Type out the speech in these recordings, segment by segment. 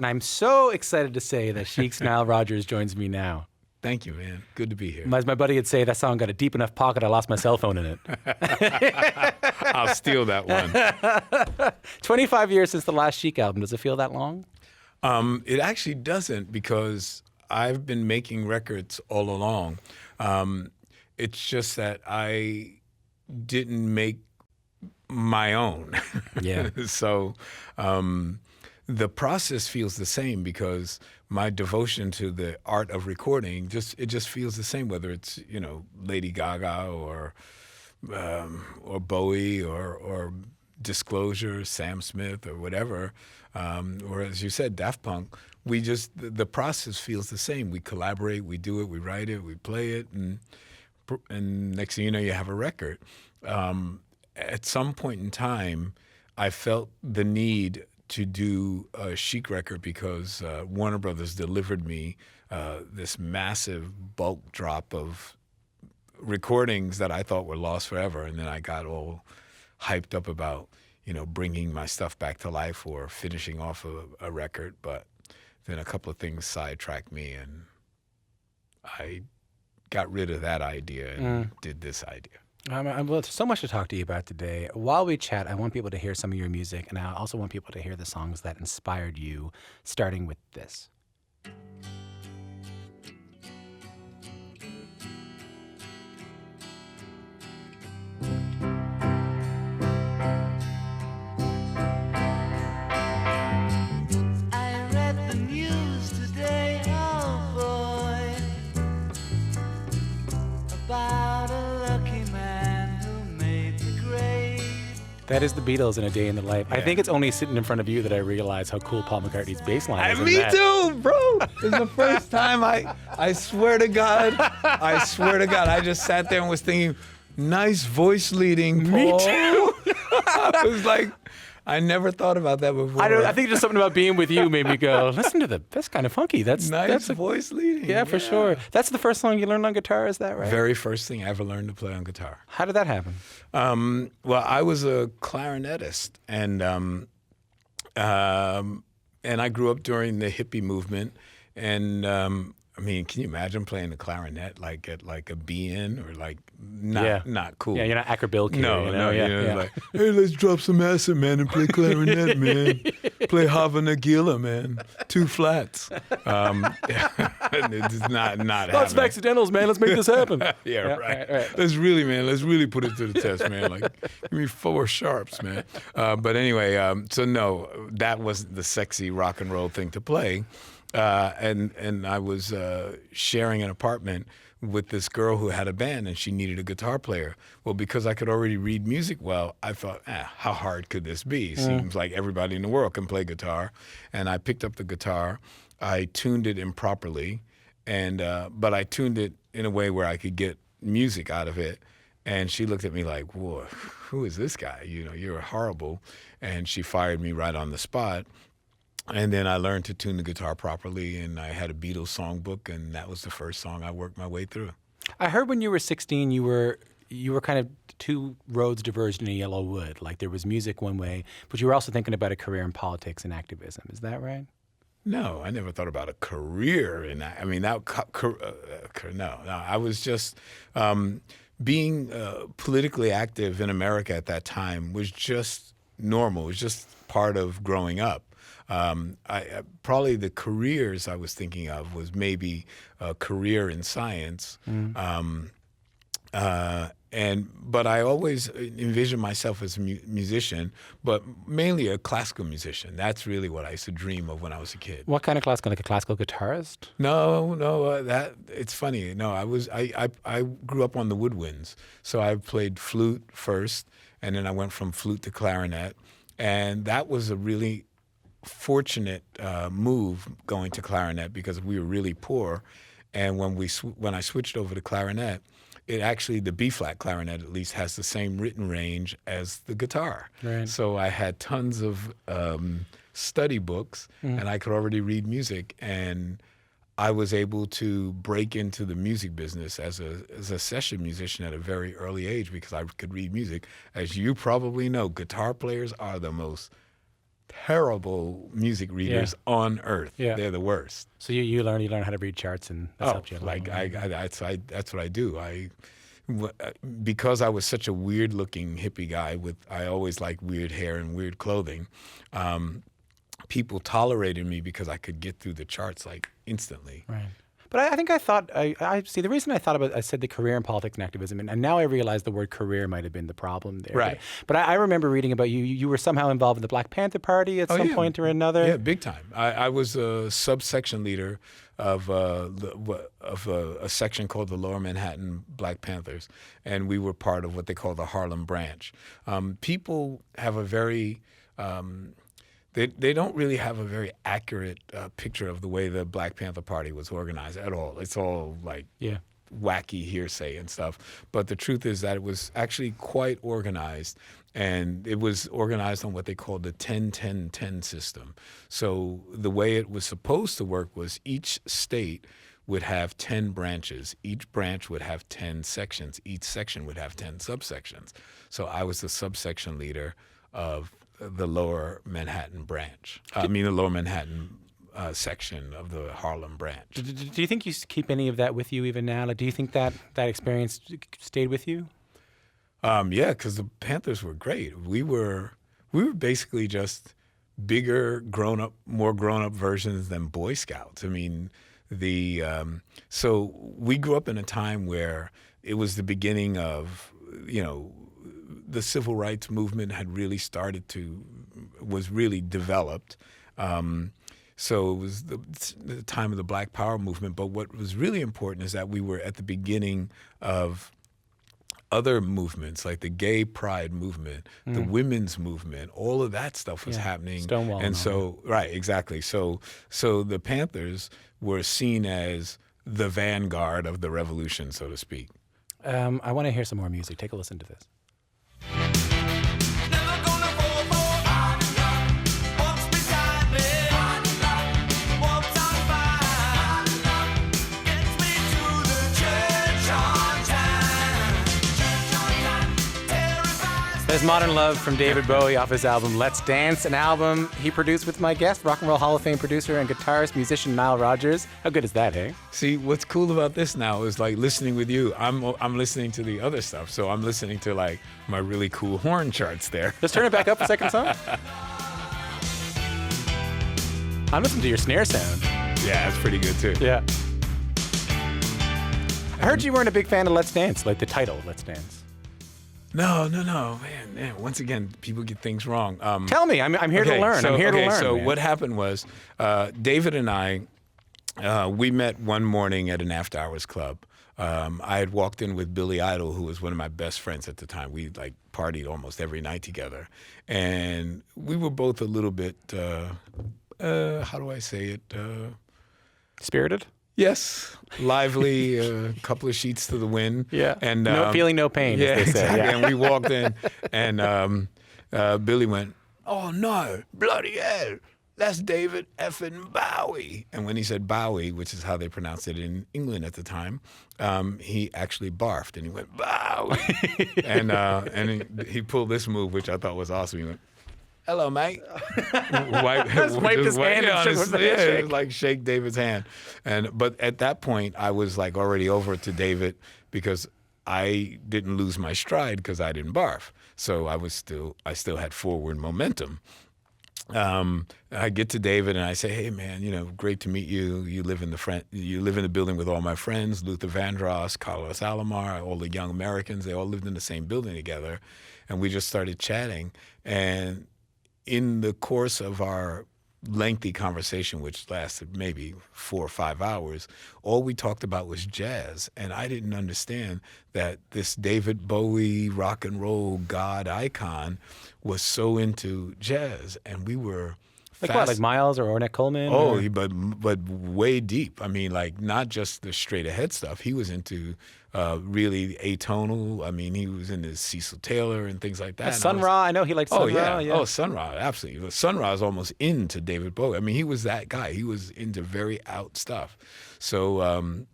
and I'm so excited to say that Chic's Nile Rodgers joins me now. Thank you, man. Good to be here. As my buddy would say, that song got a deep enough pocket, I lost my cell phone in it. I'll steal that one. 25 years since the last Chic album. Does it feel that long? It actually doesn't, because I've been making records all along. It's just that I didn't make my own. Yeah. So the process feels the same, because my devotion to the art of recording it just feels the same, whether it's Lady Gaga or Bowie or Disclosure, Sam Smith or whatever, or as you said, Daft Punk. The process feels the same. We collaborate, we do it, we write it, we play it, and next thing you know, you have a record. At some point in time, I felt the need to do a Chic record, because Warner Brothers delivered me this massive bulk drop of recordings that I thought were lost forever, and then I got all hyped up about bringing my stuff back to life or finishing off a record. But then a couple of things sidetracked me, and I got rid of that idea and did this idea. Well, there's so much to talk to you about today. While we chat, I want people to hear some of your music, and I also want people to hear the songs that inspired you, starting with this. I read the news today, oh boy, about a lucky man who made the grade. That is the Beatles in A Day in the Life. Yeah. I think it's only sitting in front of you that I realize how cool Paul McCartney's bass line is. Me too, bro. It's the first time I swear to God, I just sat there and was thinking, nice voice leading, Paul. Me too. I was like, I never thought about that before. I think just something about being with you made me go, listen to that's kind of funky. That's voice leading. Yeah, for sure. That's the first song you learned on guitar, is that right? Very first thing I ever learned to play on guitar. How did that happen? Well, I was a clarinetist, and I grew up during the hippie movement, and I mean, can you imagine playing the clarinet like at a be-in or like not cool? Yeah, you're not Acker Bill kid. No, Yeah. Like, hey, let's drop some acid, man, and play clarinet, man. Play Hava Nagila, man. 2 flats. It's not happening. Lots of accidentals, man. Let's make this happen. Yeah, right. Let's really put it to the test, man. Like, give me 4 sharps, man. But anyway, so no, that wasn't the sexy rock and roll thing to play. And I was sharing an apartment with this girl who had a band, and she needed a guitar player. Well, because I could already read music well, I thought, how hard could this be? Seems like everybody in the world can play guitar. And I picked up the guitar. I tuned it improperly, but I tuned it in a way where I could get music out of it. And she looked at me like, whoa, who is this guy? You're horrible. And she fired me right on the spot. And then I learned to tune the guitar properly, and I had a Beatles songbook, and that was the first song I worked my way through. I heard when you were 16, you were kind of 2 roads diverged in a yellow wood. Like there was music one way, but you were also thinking about a career in politics and activism. Is that right? No, I never thought about a career in that. I mean, no. I was just being politically active in America at that time was just normal. It was just part of growing up. Probably the careers I was thinking of was maybe a career in science, but I always envisioned myself as a musician, but mainly a classical musician. That's really what I used to dream of when I was a kid. What kind of classical? Like a classical guitarist? No, that it's funny. No, I grew up on the woodwinds, so I played flute first, and then I went from flute to clarinet, and that was a really fortunate move going to clarinet, because we were really poor, and when I switched over to clarinet, it actually, the B-flat clarinet at least, has the same written range as the guitar. Right. So I had tons of study books, and I could already read music, and I was able to break into the music business as a session musician at a very early age because I could read music. As you probably know, guitar players are the most terrible music readers on earth. Yeah. They're the worst. So you learn how to read charts, and that's helped you. Like that's what I do. Because I was such a weird-looking hippie guy I always liked weird hair and weird clothing. People tolerated me because I could get through the charts like instantly. Right. But I think I see the reason I said the career in politics and activism, and now I realize the word career might have been the problem there. Right. But I remember reading about you. You were somehow involved in the Black Panther Party at some point or another. Yeah, big time. I was a subsection leader of a section called the Lower Manhattan Black Panthers, and we were part of what they call the Harlem branch. People have a very They don't really have a very accurate picture of the way the Black Panther Party was organized at all. It's all like wacky hearsay and stuff. But the truth is that it was actually quite organized, and it was organized on what they called the 10-10-10 system. So the way it was supposed to work was each state would have 10 branches. Each branch would have 10 sections. Each section would have 10 subsections. So I was the subsection leader of the Lower Manhattan branch. The Lower Manhattan section of the Harlem branch. Do you think you keep any of that with you even now? Like, do you think that experience stayed with you? Yeah, because the Panthers were great. We were basically just bigger, more grown-up versions than Boy Scouts. I mean, so we grew up in a time where it was the beginning of, the civil rights movement had really was really developed. So it was the time of the Black Power movement. But what was really important is that we were at the beginning of other movements, like the gay pride movement, the women's movement. All of that stuff was happening. Stonewall. And so, right, exactly. So the Panthers were seen as the vanguard of the revolution, so to speak. I want to hear some more music. Take a listen to this. There's Modern Love from David Bowie off his album Let's Dance, an album he produced with my guest, Rock and Roll Hall of Fame producer and guitarist, musician Nile Rodgers. How good is that, hey? See, what's cool about this now is like listening with you. I'm listening to the other stuff, so I'm listening to like my really cool horn charts there. Let's turn it back up a second song. I'm listening to your snare sound. Yeah, that's pretty good too. Yeah. I heard you weren't a big fan of Let's Dance, like the title, Let's Dance. No, man. Once again, people get things wrong. Tell me, I'm here to learn. I'm here to learn. So man. what happened was, David and I, we met one morning at an after-hours club. I had walked in with Billy Idol, who was one of my best friends at the time. We like partied almost every night together, and we were both a little bit, how do I say it? Spirited? Yes, lively, a couple of sheets to the wind. Yeah, and feeling no pain. Yeah, as they say. exactly. Yeah. And we walked in, and Billy went, "Oh no, bloody hell, that's David effing Bowie." And when he said Bowie, which is how they pronounced it in England at the time, he actually barfed, and he went Bowie, and he pulled this move, which I thought was awesome. He went, "Hello, mate." Wiped his hand and shook his it handshake. was like shake David's hand. But at that point, I was like already over to David because I didn't lose my stride because I didn't barf. So I still had forward momentum. I get to David and I say, "Hey man, great to meet you. You live in the building with all my friends, Luther Vandross, Carlos Alomar, all the young Americans. They all lived in the same building together." And we just started chatting. And in the course of our lengthy conversation, which lasted maybe 4 or 5 hours, all we talked about was jazz. And I didn't understand that this David Bowie rock and roll god icon was so into jazz. And we were Like what, like Miles or Ornette Coleman? Oh, or? but way deep. I mean, like not just the straight ahead stuff. He was into really atonal. I mean, he was into Cecil Taylor and things like that. Sun Ra, I know he liked Sun Ra. Yeah. Oh, Sun Ra, absolutely. Sun Ra is almost into David Bowie. I mean, he was that guy. He was into very out stuff. So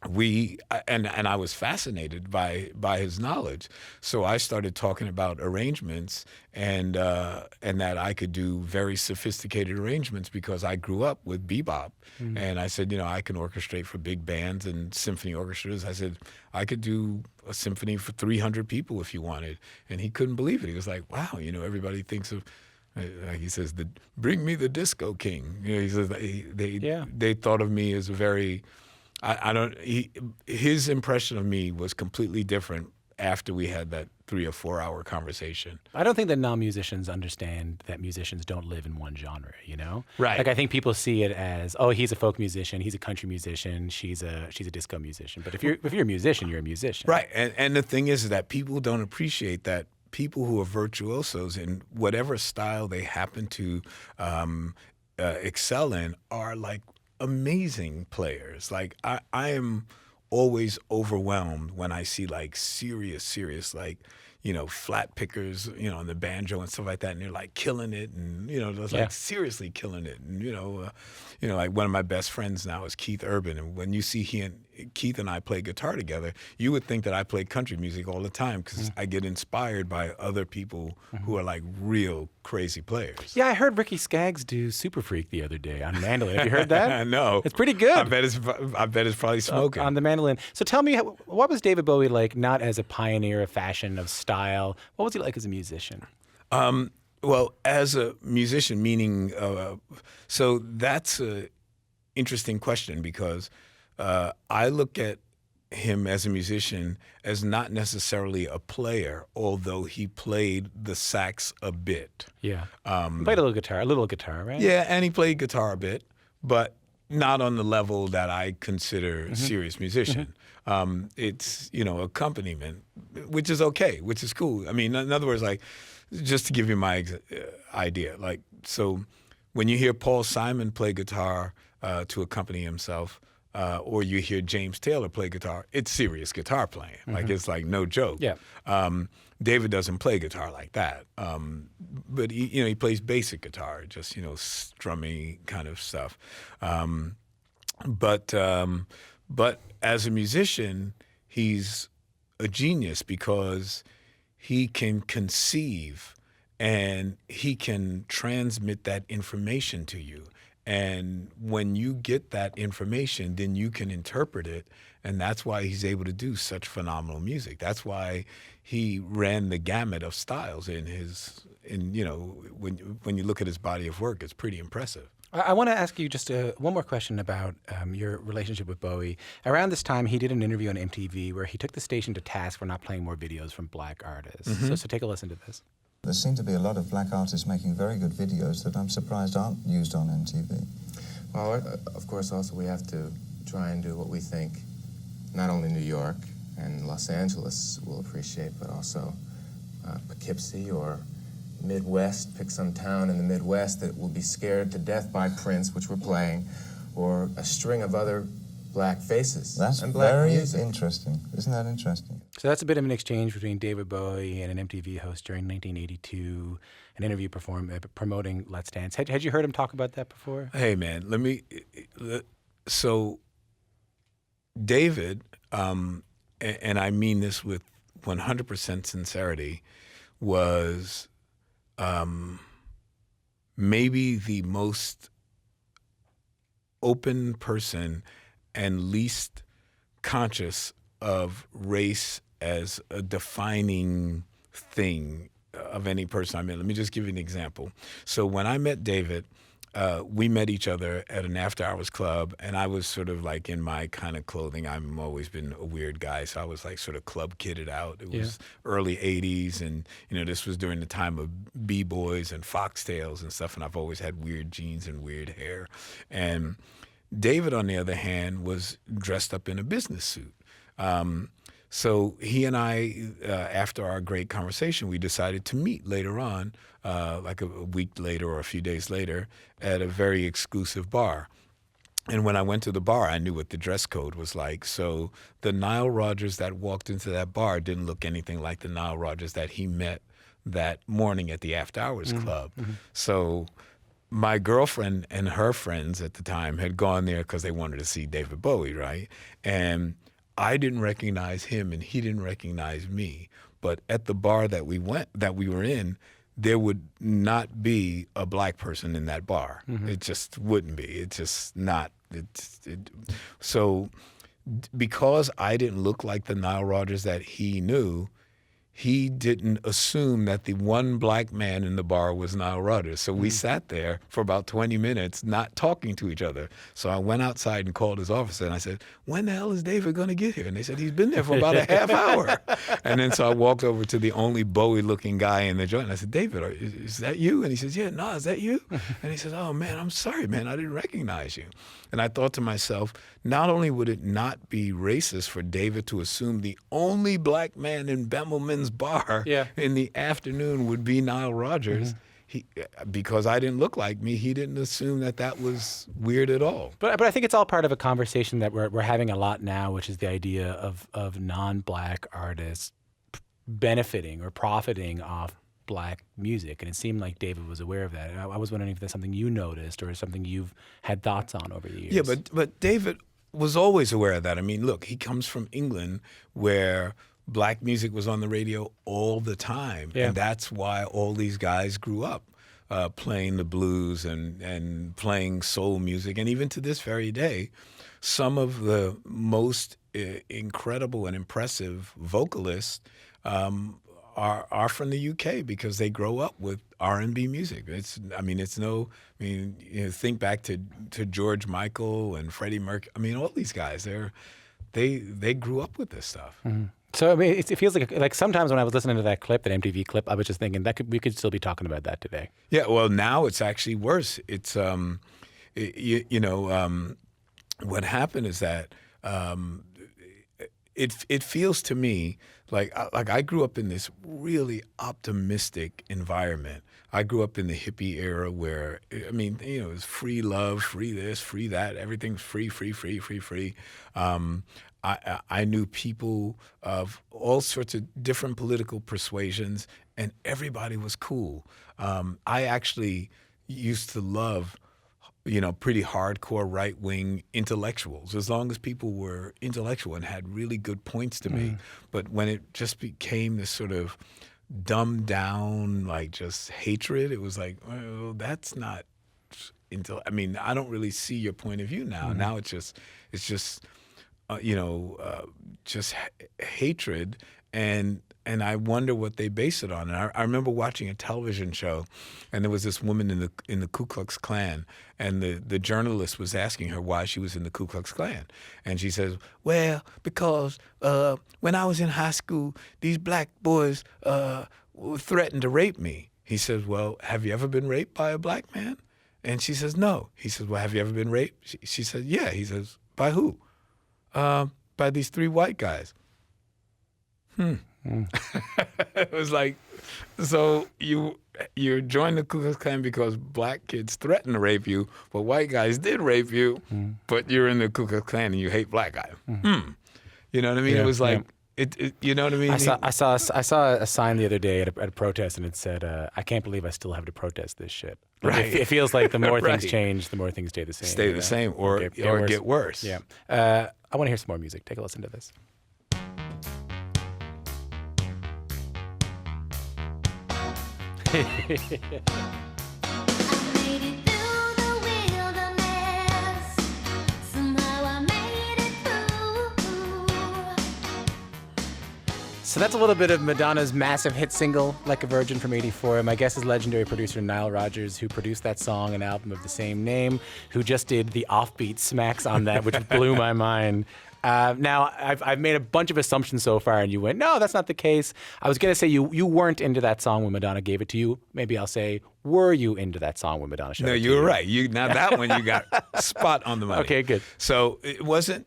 and I was fascinated by his knowledge. So I started talking about arrangements and that I could do very sophisticated arrangements because I grew up with bebop. And I said, I can orchestrate for big bands and symphony orchestras. I said, I could do a symphony for 300 people if you wanted. And he couldn't believe it. He was like, wow, everybody thinks of, like he says, bring me the disco king. He says they thought of me as a very, his impression of me was completely different after we had that 3 or 4 hour conversation. I don't think that non-musicians understand that musicians don't live in one genre, Right. Like I think people see it as, oh, he's a folk musician, he's a country musician, she's a disco musician. But if you're a musician, you're a musician. Right. And the thing is that people don't appreciate that people who are virtuosos in whatever style they happen to excel in are like amazing players. Like I am always overwhelmed when I see like serious like, flat pickers, on the banjo and stuff like that, and they're like killing it, and just like seriously killing it, and like one of my best friends now is Keith Urban, and when you see Keith and I play guitar together, you would think that I play country music all the time because I get inspired by other people who are like real crazy players. Yeah, I heard Ricky Skaggs do Super Freak the other day on mandolin. Have you heard that? No, it's pretty good. I bet it's probably smoking on the mandolin. So tell me, what was David Bowie like? Not as a pioneer of fashion, of style. What was he like as a musician? Well, as a musician, meaning, so that's an interesting question because I look at him as a musician as not necessarily a player, although he played the sax a bit. Yeah. Played a little guitar, right? Yeah, and he played guitar a bit, but not on the level that I consider a serious musician. It's, accompaniment, which is okay, which is cool. I mean, in other words, like, just to give you my idea, like, so when you hear Paul Simon play guitar to accompany himself, or you hear James Taylor play guitar, it's serious guitar playing. Like, it's like no joke. Yeah. David doesn't play guitar like that, but he plays basic guitar, just strumming kind of stuff. But as a musician, he's a genius because he can conceive and he can transmit that information to you. And when you get that information, then you can interpret it. And that's why he's able to do such phenomenal music. That's why he ran the gamut of styles when you look at his body of work, it's pretty impressive. I want to ask you just one more question about your relationship with Bowie. Around this time, he did an interview on MTV where he took the station to task for not playing more videos from black artists. So take a listen to this. There seem to be a lot of black artists making very good videos that I'm surprised aren't used on MTV. Well, of course, also we have to try and do what we think not only New York and Los Angeles will appreciate, but also Poughkeepsie or Midwest. Pick some town in the Midwest that will be scared to death by Prince, which we're playing, or a string of other black faces. That's and black very music. Interesting. Isn't that interesting? So that's a bit of an exchange between David Bowie and an MTV host during 1982, an interview promoting Let's Dance. Had you heard him talk about that before? Hey, man, so David, and I mean this with 100% sincerity, was maybe the most open person and least conscious of race as a defining thing of any person I met. Let me just give you an example. So when I met David, we met each other at an after-hours club, and I was sort of like in my kind of clothing. I've always been a weird guy, so I was like sort of club kidded out. It was early 80s, and this was during the time of B-boys and foxtails and stuff, and I've always had weird jeans and weird hair. And David, on the other hand, was dressed up in a business suit. So he and I, after our great conversation, we decided to meet later on, like a week later or a few days later, at a very exclusive bar. And when I went to the bar, I knew what the dress code was like. So the Nile Rodgers that walked into that bar didn't look anything like the Nile Rodgers that he met that morning at the After Hours Club. So my girlfriend and her friends at the time had gone there because they wanted to see David Bowie, right? And I didn't recognize him, and he didn't recognize me. But at the bar that we were in, there would not be a black person in that bar. It just wouldn't be. It's just not. So because I didn't look like the Nile Rodgers that he knew, he didn't assume that the one black man in the bar was Nile Rodgers. So we sat there for about 20 minutes not talking to each other. So I went outside and called his office, and I said, when the hell is David going to get here? And they said, he's been there for about a half hour. And then so I walked over to the only Bowie-looking guy in the joint, and I said, David, is that you? And he says, yeah, no, is that you? And he says, oh, man, I'm sorry, man, I didn't recognize you. And I thought to myself, not only would it not be racist for David to assume the only black man in Bemelman's bar in the afternoon would be Nile Rodgers, because I didn't look like me, he didn't assume that was weird at all. But I think it's all part of a conversation that we're having a lot now, which is the idea of non-black artists benefiting or profiting off black music, and it seemed like David was aware of that. And I was wondering if that's something you noticed or something you've had thoughts on over the years. Yeah, but David was always aware of that. I mean, look, he comes from England where black music was on the radio all the time, and that's why all these guys grew up playing the blues and playing soul music. And even to this very day, some of the most incredible and impressive vocalists are from the UK because they grow up with R&B music. Think back to George Michael and Freddie Mercury. I mean, all these guys, they grew up with this stuff. Mm-hmm. So I mean, it feels like sometimes when I was listening to that clip, that MTV clip, I was just thinking we could still be talking about that today. Yeah, well, now it's actually worse. It's what happened is that it feels to me like I grew up in this really optimistic environment. I grew up in the hippie era where, I mean, it was free love, free this, free that, everything's free. I knew people of all sorts of different political persuasions, and everybody was cool. I actually used to love, pretty hardcore right-wing intellectuals, as long as people were intellectual and had really good points to make. But when it just became this sort of dumbed down, like just hatred, it was like, well, that's not I mean, I don't really see your point of view now. Now it's just hatred, and I wonder what they base it on. And I remember watching a television show, and there was this woman in the Ku Klux Klan, and the journalist was asking her why she was in the Ku Klux Klan, and she says, "Well, because when I was in high school, these black boys threatened to rape me." He says, "Well, have you ever been raped by a black man?" And she says, "No." He says, "Well, have you ever been raped?" She said, "Yeah." He says, "By who?" By these three white guys. It was like, so you joined the Ku Klux Klan because black kids threatened to rape you, but white guys did rape you, but you're in the Ku Klux Klan and you hate black guys. You know what I mean? Yeah, it was like, you know what I mean? I saw a sign the other day at a protest, and it said, "I can't believe I still have to protest this shit." Like, Right. It feels like the more Right. things change, the more things stay the same. Stay the same or get worse. Yeah. I want to hear some more music. Take a listen to this. So that's a little bit of Madonna's massive hit single, Like a Virgin from '84. My guest is legendary producer Nile Rodgers, who produced that song, an album of the same name, who just did the offbeat smacks on that, which blew my mind. Now, I've made a bunch of assumptions so far, and you went, no, that's not the case. I was going to say you weren't into that song when Madonna gave it to you. Maybe I'll say, were you into that song when Madonna showed it to you? No, you were right. Now that one you got spot on the money. Okay, good. So it wasn't,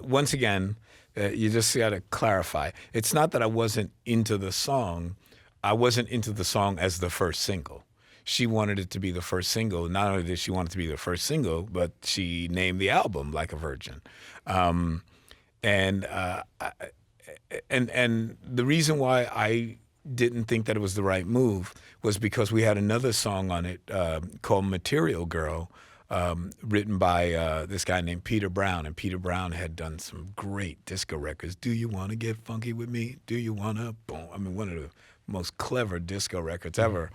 once again, you just got to clarify. It's not that I wasn't into the song. I wasn't into the song as the first single. She wanted it to be the first single. Not only did she want it to be the first single, but she named the album Like a Virgin. And the reason why didn't think that it was the right move was because we had another song on it called Material Girl, written by this guy named Peter Brown. And Peter Brown had done some great disco records. Do You Want to Get Funky With Me? Do You Want to? Boom. I mean, one of the most clever disco records ever.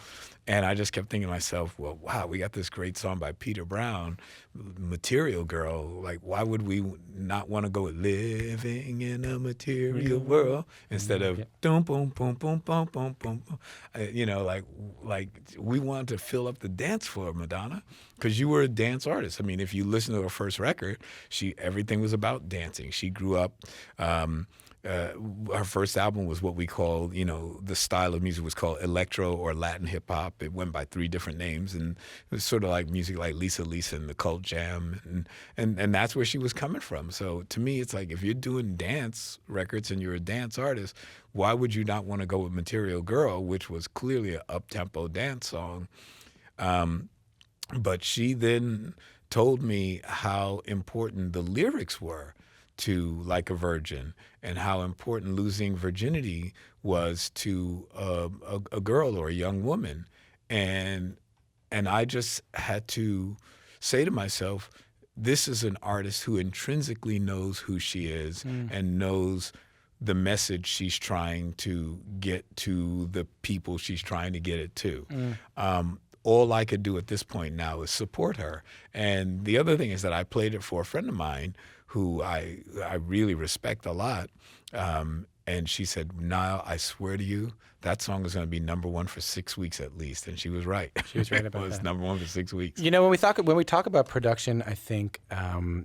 And I just kept thinking to myself, well, wow, we got this great song by Peter Brown, Material Girl. Like, why would we not want to go with Living in a Material World instead of boom, boom, boom, boom, boom, boom, boom. You know, like we wanted to fill up the dance floor, Madonna, because you were a dance artist. I mean, if you listen to her first record, everything was about dancing. She grew up. Her first album was what we call, the style of music was called electro or Latin hip hop. It went by 3 different names, and it was sort of like music like Lisa and the Cult Jam, and that's where she was coming from. So to me, it's like if you're doing dance records and you're a dance artist, why would you not want to go with Material Girl, which was clearly an up-tempo dance song? But she then told me how important the lyrics were to Like a Virgin, and how important losing virginity was to a girl or a young woman. And I just had to say to myself, this is an artist who intrinsically knows who she is and knows the message she's trying to get to the people she's trying to get it to. All I could do at this point now is support her. And the other thing is that I played it for a friend of mine who I really respect a lot. And she said, Nile, I swear to you, that song is going to be #1 for 6 weeks at least. And she was right. She was right about it was that. #1 for 6 weeks. You know, when we talk about production, I think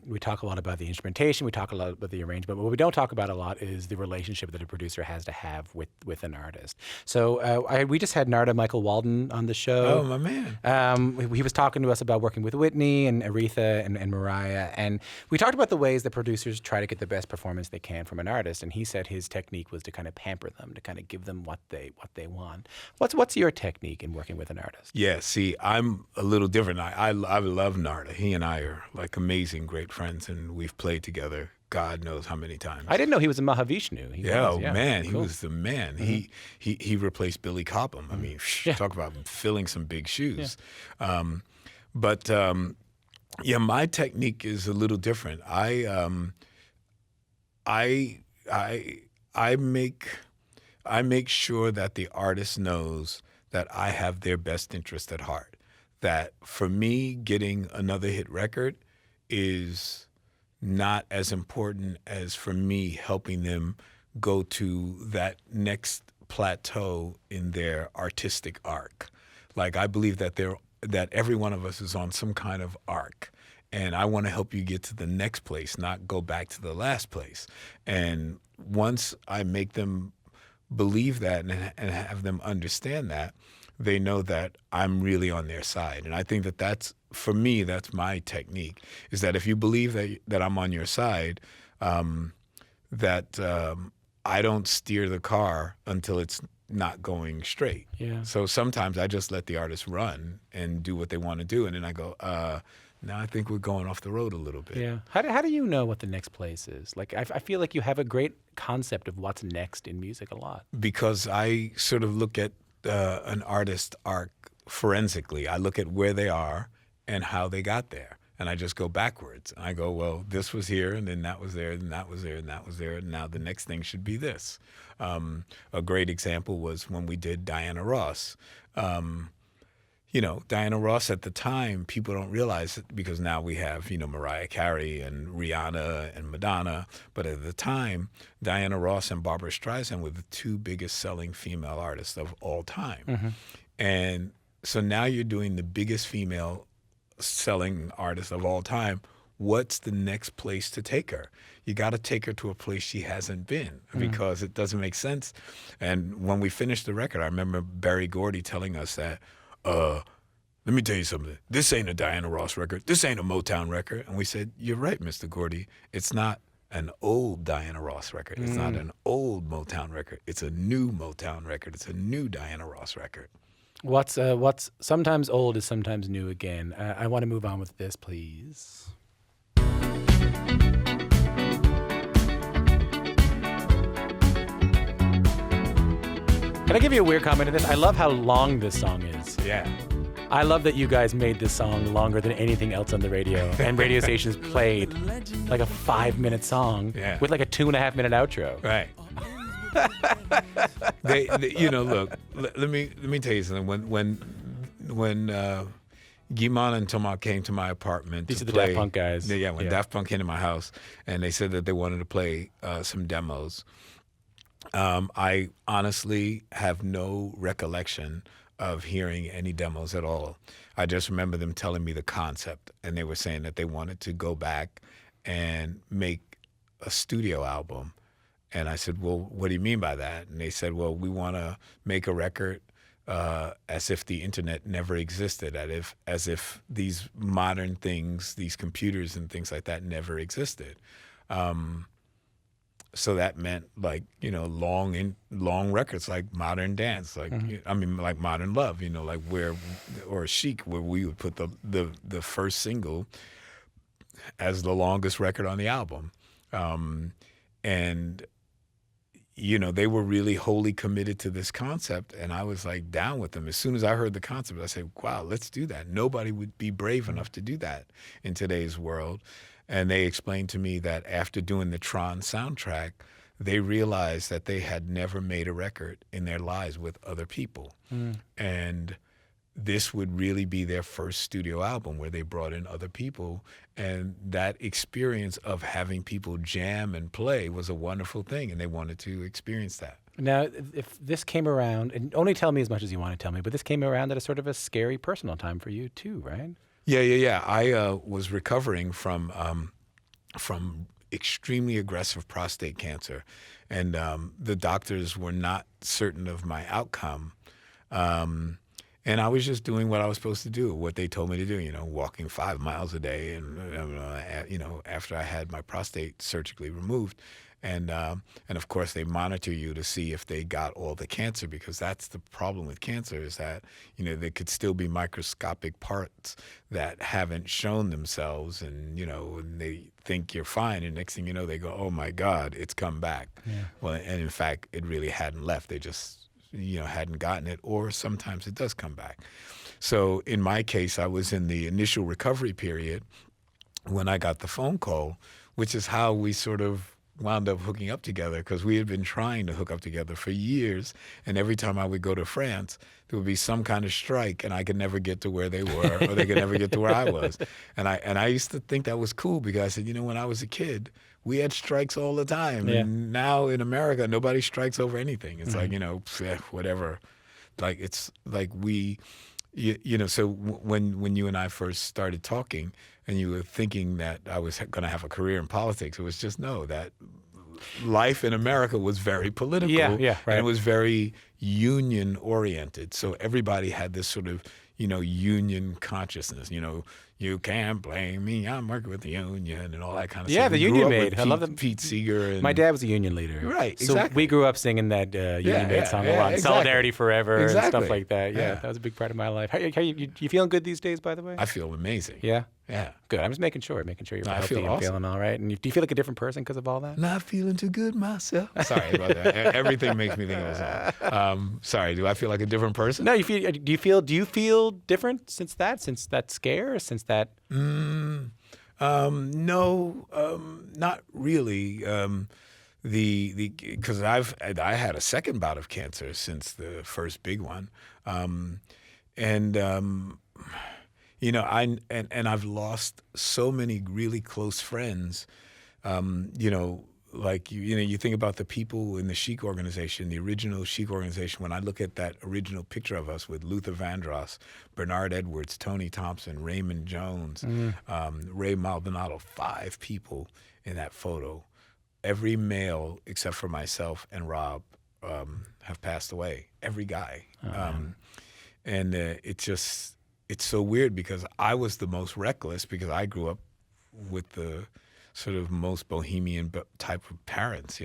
we talk a lot about the instrumentation, we talk a lot about the arrangement, but what we don't talk about a lot is the relationship that a producer has to have with an artist. So we just had Narda Michael Walden on the show. Oh, my man. He was talking to us about working with Whitney and Aretha and Mariah, and we talked about the ways that producers try to get the best performance they can from an artist, and he said his technique was to kind of pamper them, to kind of give them what they want. What's your technique in working with an artist? Yeah, see, I'm a little different. I love Narda. He and I are like amazing, great friends, and we've played together God knows how many times. I didn't know he was a Mahavishnu. Man, cool. He was the man. Mm-hmm. He replaced Billy Cobham. I mean, talk about filling some big shoes. Yeah. My technique is a little different. I make sure that the artist knows that I have their best interest at heart. That for me, getting another hit record is not as important as for me helping them go to that next plateau in their artistic arc. Like, I believe that every one of us is on some kind of arc. And I want to help you get to the next place, not go back to the last place. And once I make them believe that and have them understand that, they know that I'm really on their side. And I think that's for me, that's my technique, is that if you believe that I'm on your side, I don't steer the car until it's not going straight. Yeah. So sometimes I just let the artist run and do what they want to do. And then I go, now I think we're going off the road a little bit. Yeah. How do you know what the next place is? Like, I feel like you have a great concept of what's next in music a lot. Because I sort of look at an artist's arc forensically. I look at where they are and how they got there. And I just go backwards. And I go, well, this was here, and then that was there, and that was there, and that was there, and now the next thing should be this. A great example was when we did Diana Ross. Diana Ross at the time, people don't realize it because now we have, Mariah Carey and Rihanna and Madonna. But at the time, Diana Ross and Barbra Streisand were the 2 biggest selling female artists of all time. Mm-hmm. And so now you're doing the biggest female selling artist of all time. What's the next place to take her? You got to take her to a place she hasn't been because it doesn't make sense. And when we finished the record, I remember Berry Gordy telling us that, let me tell you something. This ain't a Diana Ross record. This ain't a Motown record. And we said, you're right, Mr. Gordy. It's not an old Diana Ross record. It's not an old Motown record. It's a new Motown record. It's a new Diana Ross record. What's sometimes old is sometimes new again. I want to move on with this, please. Can I give you a weird comment to this? I love how long this song is. Yeah. I love that you guys made this song longer than anything else on the radio. And radio stations played like a 5-minute song with like a 2.5-minute outro. Right. they, look. Let me tell you something. When Guy-Man and Thomas came to my apartment, these to are the play, Daft Punk guys. When Daft Punk came to my house, and they said that they wanted to play some demos. I honestly have no recollection of hearing any demos at all. I just remember them telling me the concept, and they were saying that they wanted to go back and make a studio album. And I said, well, what do you mean by that? And they said, well, we want to make a record as if the internet never existed, as if these modern things, these computers and things like that never existed. So that meant like, long records like Modern Dance, like, like Modern Love, like or Chic, where we would put the first single as the longest record on the album. And they were really wholly committed to this concept, and I was like down with them. As soon as I heard the concept, I said, wow, let's do that. Nobody would be brave enough to do that in today's world. And they explained to me that after doing the Tron soundtrack, they realized that they had never made a record in their lives with other people. And this would really be their first studio album where they brought in other people. And that experience of having people jam and play was a wonderful thing, and they wanted to experience that. Now, if this came around, and only tell me as much as you want to tell me, but this came around at a sort of a scary personal time for you too, right? Yeah. I was recovering from extremely aggressive prostate cancer, and the doctors were not certain of my outcome. And I was just doing what I was supposed to do, what they told me to do, walking 5 miles a day, and after I had my prostate surgically removed. And of course, they monitor you to see if they got all the cancer, because that's the problem with cancer, is that, there could still be microscopic parts that haven't shown themselves, and, and they think you're fine. And next thing you know, they go, oh, my God, it's come back. Yeah. Well, and in fact, it really hadn't left. They just, hadn't gotten it, or sometimes it does come back. So in my case, I was in the initial recovery period when I got the phone call, which is how we sort of wound up hooking up together, because we had been trying to hook up together for years, and every time I would go to France, there would be some kind of strike, and I could never get to where they were, or they could never get to where I was. And I used to think that was cool, because I said, when I was a kid, we had strikes all the time, and now in America, nobody strikes over anything. It's like, whatever. Like, it's like we, so when you and I first started talking, and you were thinking that I was going to have a career in politics, it was just that life in America was very political. Yeah, right. And it was very union-oriented. So everybody had this sort of, union consciousness. You can't blame me, I'm working with the union, and all that kind of stuff. Yeah, the Union Maid. I love Pete Seeger. And my dad was a union leader. Right, exactly. So we grew up singing that Union Maid song a lot. Exactly. Solidarity Forever and stuff like that. Yeah, Yeah. that was a big part of my life. How you feeling good these days, by the way? I feel amazing. Yeah? Yeah. Good. I'm just making sure you're I healthy feel and awesome. feeling all right. And do you feel like a different person because of all that? Not feeling too good myself. Sorry about that. Everything makes me think of a song. Sorry, do I feel like a different person? No, do you feel different since that scare, since that? No, not really. Because I had a second bout of cancer since the first big one, I've lost so many really close friends. You think about the people in the Chic organization, the original Chic organization. When I look at that original picture of us with Luther Vandross, Bernard Edwards, Tony Thompson, Raymond Jones, Ray Maldonado, 5 people in that photo. Every male except for myself and Rob have passed away. Every guy. It's so weird, because I was the most reckless, because I grew up with the sort of most bohemian type of parents.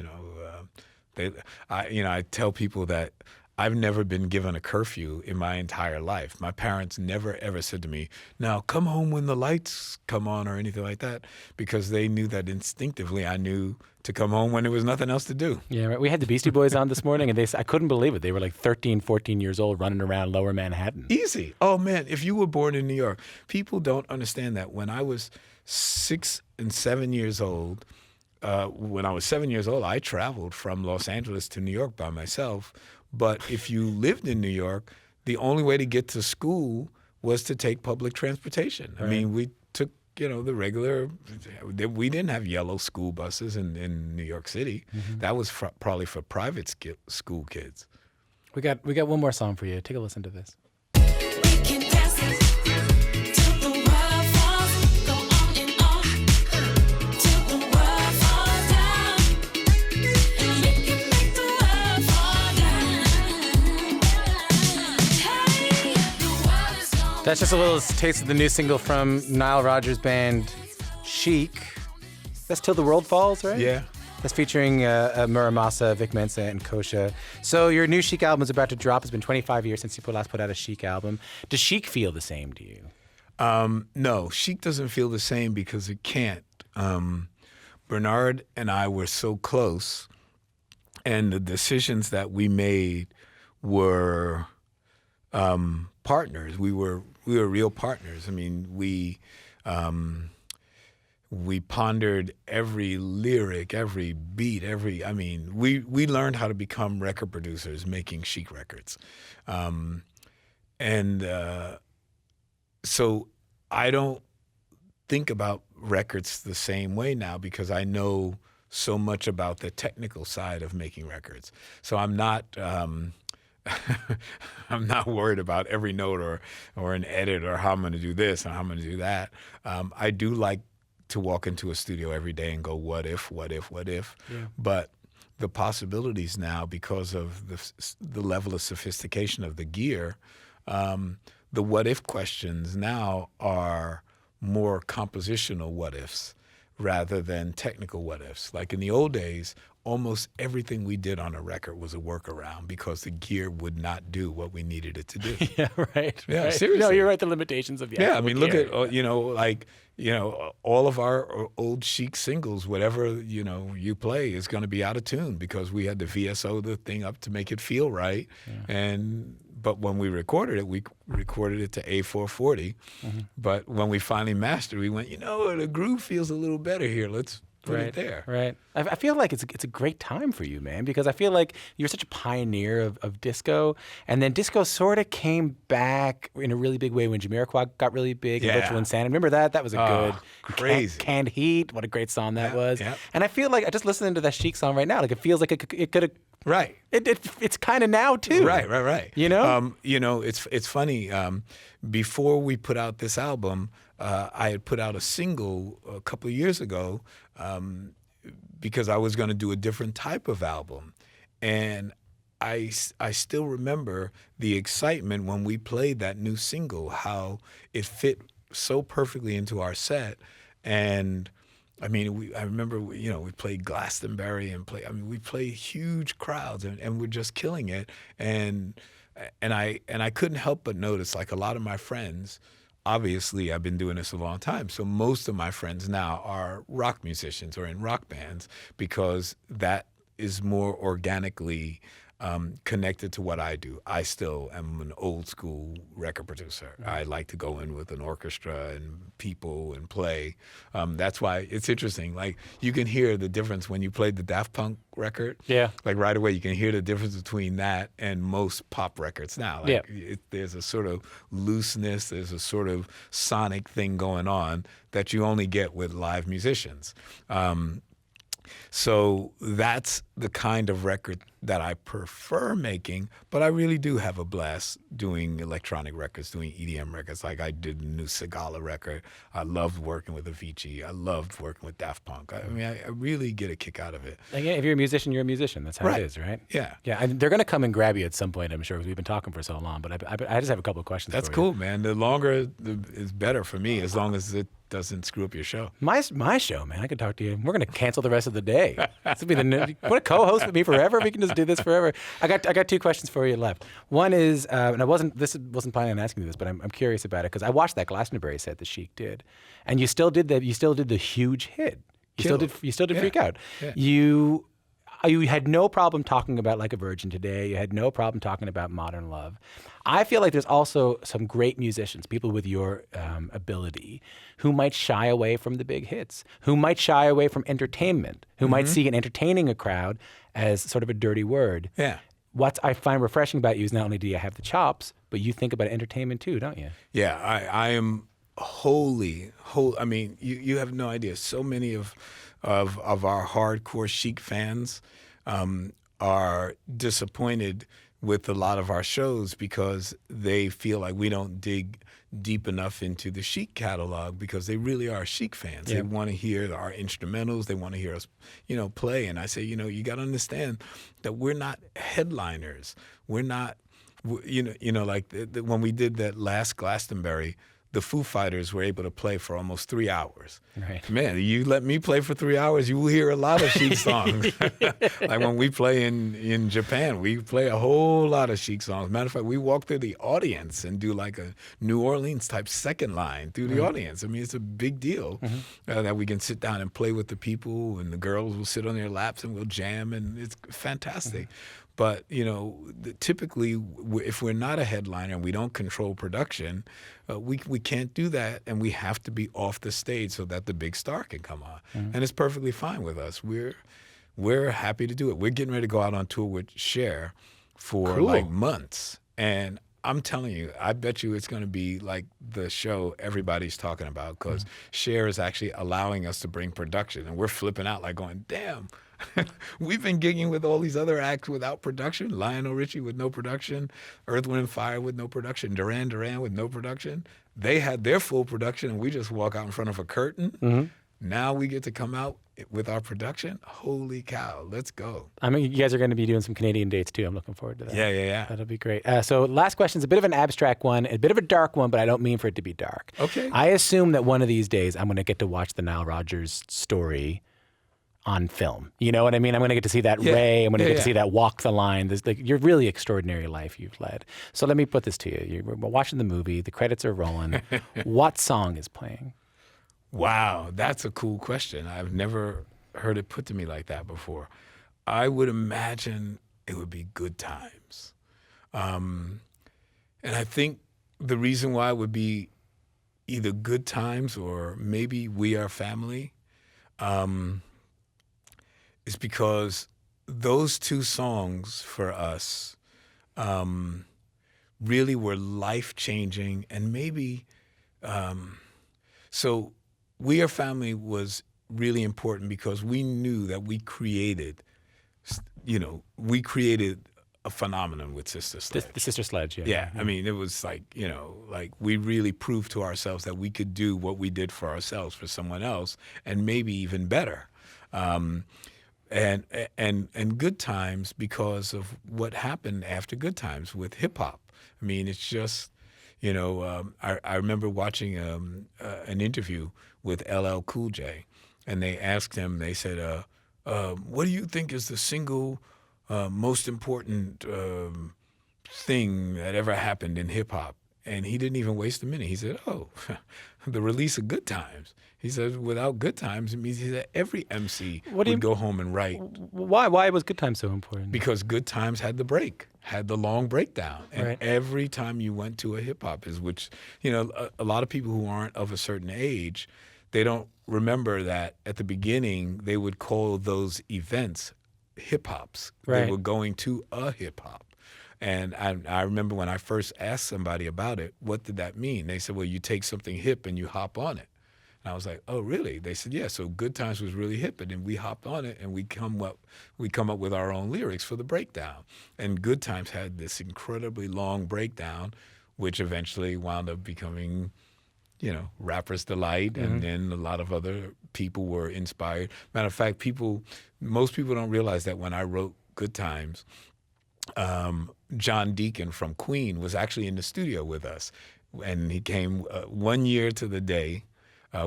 I tell people that I've never been given a curfew in my entire life. My parents never, ever said to me, now come home when the lights come on or anything like that, because they knew that instinctively I knew to come home when there was nothing else to do. Yeah, right. We had the Beastie Boys on this morning, and I couldn't believe it. They were like 13, 14 years old running around Lower Manhattan. Easy. Oh, man, if you were born in New York, people don't understand that. When I was 6 and 7 years old, I traveled from Los Angeles to New York by myself. But if you lived in New York, the only way to get to school was to take public transportation. Right. I mean, we took, the regular, we didn't have yellow school buses in New York City. Mm-hmm. That was probably for private school kids. We got one more song for you. Take a listen to this. That's just a little taste of the new single from Nile Rodgers' band, Chic. That's Till the World Falls, right? Yeah. That's featuring Muramasa, Vic Mensa, and Kosha. So your new Chic album is about to drop. It's been 25 years since you last put out a Chic album. Does Chic feel the same to you? No, Chic doesn't feel the same because it can't. Bernard and I were so close, and the decisions that we made were partners. We were real partners. I mean, we pondered every lyric, every beat, we learned how to become record producers making Chic records. So I don't think about records the same way now because I know so much about the technical side of making records. So I'm not I'm not worried about every note or an edit or how I'm going to do this and how I'm going to do that. I do like to walk into a studio every day and go, what if? Yeah. But the possibilities now, because of the level of sophistication of the gear, the what if questions now are more compositional what ifs rather than technical what ifs. Like in the old days, almost everything we did on a record was a workaround because the gear would not do what we needed it to do. Yeah, right. Yeah, right. seriously. No, you're right. The limitations of the yeah. I actual mean, look gear. at all of our old Chic singles. Whatever you play is going to be out of tune because we had to VSO the thing up to make it feel right. Yeah. But when we recorded it to A440. Mm-hmm. But when we finally mastered, we went, the groove feels a little better here. Let's put it there. Right. I feel like it's a great time for you, man, because I feel like you're such a pioneer of disco, and then disco sort of came back in a really big way when Jamiroquai got really big. Yeah. And Virtual Insanity. Remember that? That was a good crazy Canned Heat. What a great song that was. Yeah. And I feel like I just listening to that Chic song right now, like it feels like it could have. Right. It's kind of now too. Right. It's funny. Before we put out this album, I had put out a single a couple of years ago because I was going to do a different type of album, and I still remember the excitement when we played that new single, how it fit so perfectly into our set, and. I remember, we played Glastonbury we played huge crowds and we're just killing it. And I couldn't help but notice, like a lot of my friends, obviously I've been doing this a long time. So most of my friends now are rock musicians or in rock bands because that is more organically connected to what I do. I still am an old school record producer. Right. I like to go in with an orchestra and people and play. That's why it's interesting. Like you can hear the difference when you played the Daft Punk record. Yeah. Like right away you can hear the difference between that and most pop records now. Like there's a sort of looseness, there's a sort of sonic thing going on that you only get with live musicians. So that's the kind of record that I prefer making, but I really do have a blast doing electronic records, doing EDM records. Like I did a new Sigala record. I loved working with Avicii. I loved working with Daft Punk. I really get a kick out of it. Again, if you're a musician, you're a musician. That's how it is, right? Yeah. Yeah, and they're going to come and grab you at some point, I'm sure, because we've been talking for so long. But I just have a couple of questions That's for cool, you. man. The longer is better for me, as long as it doesn't screw up your show. My show, man. I could talk to you. We're going to cancel the rest of the day. This will be want to co-host with me forever? We can just just do this forever. I got two questions for you left. One is, and I wasn't planning on asking you this, but I'm curious about it because I watched that Glastonbury set the Chic did, and you still did the huge hit. You still did Freak Out. Yeah. You had no problem talking about Like a Virgin today. You had no problem talking about Modern Love. I feel like there's also some great musicians, people with your ability, who might shy away from the big hits, who might shy away from entertainment, who might see entertaining a crowd as sort of a dirty word. Yeah. What I find refreshing about you is not only do you have the chops, but you think about entertainment too, don't you? Yeah, I am wholly. I mean, you have no idea. So many of our hardcore Chic fans are disappointed with a lot of our shows because they feel like we don't dig deep enough into the Chic catalog because they really are Chic fans. Yeah. They want to hear our instrumentals. They want to hear us, play. And I say, you got to understand that we're not headliners. We're not, like when we did that last Glastonbury, the Foo Fighters were able to play for almost 3 hours. Right. Man, you let me play for 3 hours, you will hear a lot of Chic songs. Like when we play in Japan, we play a whole lot of Chic songs. Matter of fact, we walk through the audience and do like a New Orleans type second line through the audience. I mean, it's a big deal that we can sit down and play with the people, and the girls will sit on their laps and we'll jam, and it's fantastic. But, typically, if we're not a headliner and we don't control production, we can't do that, and we have to be off the stage so that the big star can come on. And it's perfectly fine with us. We're happy to do it. We're getting ready to go out on tour with Cher for like months. And I'm telling you, I bet you it's going to be like the show everybody's talking about because Cher is actually allowing us to bring production. And we're flipping out like going, damn. We've been gigging with all these other acts without production. Lionel Richie with no production, Earth, Wind & Fire with no production, Duran Duran with no production. They had their full production, and we just walk out in front of a curtain. Now we get to come out with our production. Holy cow, let's go. I mean, you guys are going to be doing some Canadian dates too. I'm looking forward to that. Yeah. That'll be great. So last question is a bit of an abstract one, a bit of a dark one, but I don't mean for it to be dark. Okay. I assume that one of these days I'm going to get to watch the Nile Rodgers story on film. You know what I mean? I'm going to get to see that Ray. I'm going to get to see that walk the line. This, your really extraordinary life you've led. So let me put this to you. We're watching the movie. The credits are rolling. What song is playing? Wow, that's a cool question. I've never heard it put to me like that before. I would imagine it would be Good Times. And I think the reason why it would be either Good Times or maybe We Are Family is because those two songs for us really were life-changing, and maybe so We Are Family was really important because we knew that we created a phenomenon with Sister Sledge. The Sister Sledge, Yeah, I mean, it was like, like we really proved to ourselves that we could do what we did for ourselves for someone else, and maybe even better. And Good Times because of what happened after Good Times with hip hop. I mean, it's just, I remember watching an interview with LL Cool J, and they asked him, they said, what do you think is the single most important thing that ever happened in hip hop? And he didn't even waste a minute. He said, the release of Good Times. He said, without Good Times, it means that every MC would go home and write. Why was Good Times so important? Because Good Times had the break, had the long breakdown. And Right. every time you went to a hip-hop which, a lot of people who aren't of a certain age, they don't remember that at the beginning, they would call those events hip-hops. Right. They were going to a hip-hop. And I remember when I first asked somebody about it, what did that mean? They said, well, you take something hip and you hop on it. And I was like, oh, really? They said, yeah, so Good Times was really hip, and then we hopped on it, and we come up with our own lyrics for the breakdown. And Good Times had this incredibly long breakdown, which eventually wound up becoming, Rapper's Delight, and then a lot of other people were inspired. Matter of fact, most people don't realize that when I wrote Good Times, John Deacon from Queen was actually in the studio with us, and he came 1 year to the day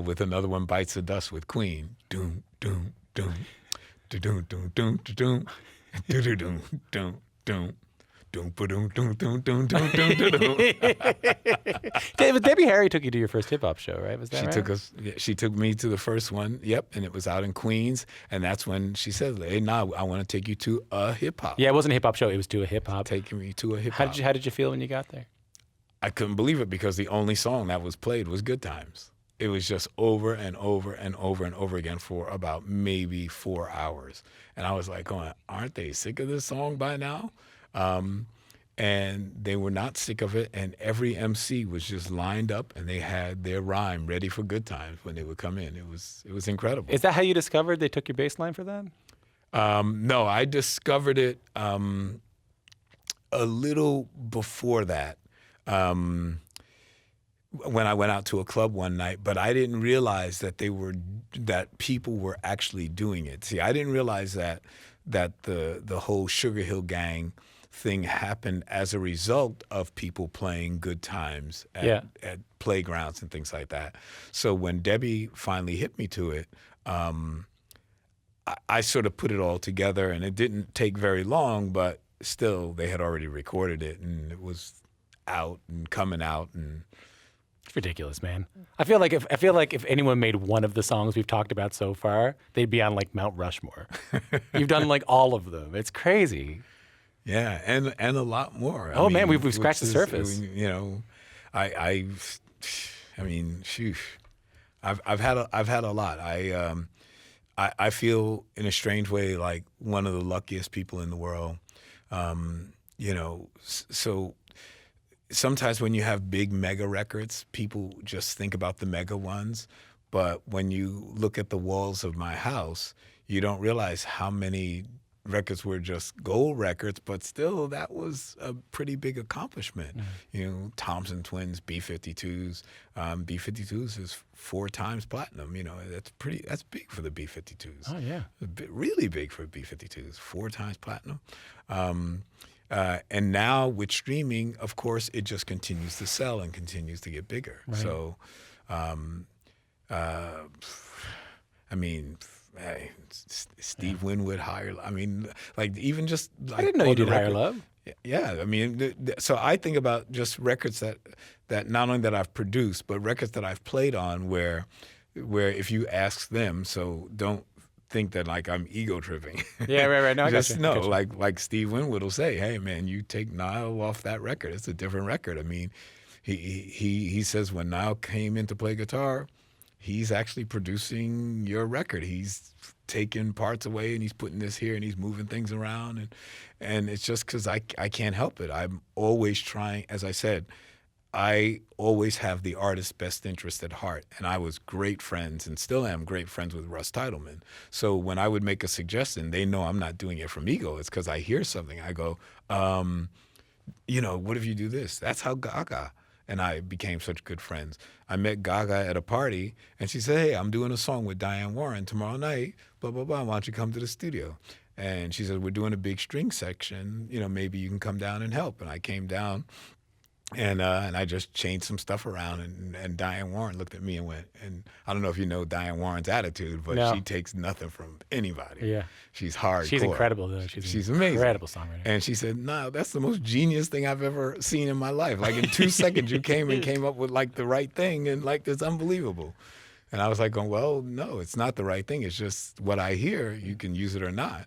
with another one, Bites the Dust with Queen. Doom, doom, doom, doom, doom, doom, doom. Do-do-dum, dum, dum. David Debbie Harry took you to your first hip hop show, right? Was that right? She took me to the first one. Yep, and it was out in Queens, and that's when she said, "Hey, nah, I want to take you to a hip hop." Yeah, it wasn't a hip hop show; it was to a hip hop. Taking me to a hip hop. How did you feel when you got there? I couldn't believe it because the only song that was played was "Good Times." It was just over and over and over and over again for about maybe 4 hours, and I was like, "Going, aren't they sick of this song by now?" And they were not sick of it, and every MC was just lined up, and they had their rhyme ready for Good Times when they would come in. It was incredible. Is that how you discovered they took your bass line for that? No, I discovered it a little before that. When I went out to a club one night, but I didn't realize that people were actually doing it. See, I didn't realize that the whole Sugar Hill Gang thing happened as a result of people playing Good Times at playgrounds and things like that. So when Debbie finally hit me to it, I sort of put it all together, and it didn't take very long, but still they had already recorded it, and it was out and coming out, and it's ridiculous, man. I feel like if anyone made one of the songs we've talked about so far, they'd be on like Mount Rushmore. You've done like all of them. It's crazy. Yeah, and a lot more. I mean, we've scratched the surface. You know, I mean, shoot, I've had a lot. I feel in a strange way like one of the luckiest people in the world. You know, so sometimes when you have big mega records, people just think about the mega ones. But when you look at the walls of my house, you don't realize how many records were just gold records, but still that was a pretty big accomplishment. You know, Thompson Twins, B-52s. B-52s is 4 times platinum. You know, that's big for the B-52s. Oh, yeah. Really big for B-52s, 4 times platinum. And now with streaming, of course, it just continues to sell and continues to get bigger. Right. So, I mean, hey, Steve Winwood, Higher. I mean, like even just like I didn't know you did Higher Love. Yeah, I mean, so I think about just records that not only that I've produced, but records that I've played on where if you ask them, so don't think that like I'm ego tripping. Yeah, right. No, I just got you. know, like Steve Winwood will say, "Hey, man, you take Nile off that record. It's a different record." I mean, he says when Nile came in to play guitar, he's actually producing your record. He's taking parts away and he's putting this here and he's moving things around. And it's just because I can't help it. I'm always trying, as I said, I always have the artist's best interest at heart. And I was great friends and still am great friends with Russ Titleman. So when I would make a suggestion, they know I'm not doing it from ego. It's because I hear something. I go, you know, what if you do this? That's how Gaga and I became such good friends. I met Gaga at a party, and she said, "Hey, I'm doing a song with Diane Warren tomorrow night, blah, blah, blah. Why don't you come to the studio?" And she said, "We're doing a big string section. You know, maybe you can come down and help." And I came down, and I just changed some stuff around, and Diane Warren looked at me and went, and I don't know if you know Diane Warren's attitude, but No. She takes nothing from anybody. Yeah. She's hardcore. She's incredible, though. She's amazing. Incredible songwriter. And she said, "No, that's the most genius thing I've ever seen in my life. Like in 2 seconds, you came up with like the right thing, and like it's unbelievable." And I was like, going, "Well, no, it's not the right thing. It's just what I hear. You can use it or not."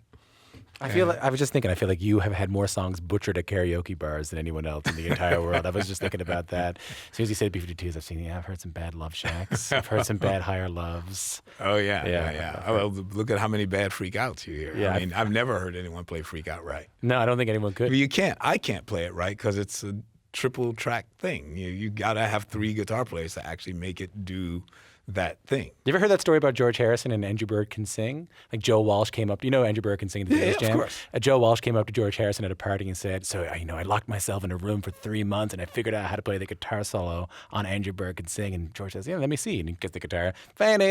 I feel like you have had more songs butchered at karaoke bars than anyone else in the entire world. I was just thinking about that. As soon as you said B-52s, I've heard some bad Love Shacks. I've heard some bad Higher Loves. Oh, yeah. Well, look at how many bad Freak Outs you hear. Yeah. I mean, I've never heard anyone play Freak Out right. No, I don't think anyone could. Well, you can't. I can't play it right because it's a triple track thing. You got to have 3 guitar players to actually make it do that thing. You ever heard that story about George Harrison and Andrew Bird Can Sing? Like Joe Walsh came up, you know Andrew Bird Can Sing at the Beatles Jam? Of course. Joe Walsh came up to George Harrison at a party and said, "So, I locked myself in a room for 3 months and I figured out how to play the guitar solo on Andrew Bird Can Sing." And George says, "Yeah, let me see." And he gets the guitar. And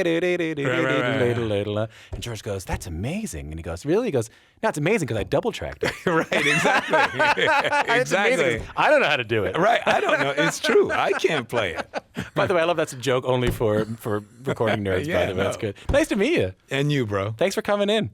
George goes, "That's amazing." And he goes, "Really?" He goes, "No, it's amazing because I double tracked it." Right, exactly. It's amazing 'cause I don't know how to do it. Right, I don't know. It's true. I can't play it. By the way, I love that's a joke only for recording nerds, by the way. That's good. Nice to meet you. And you, bro. Thanks for coming in.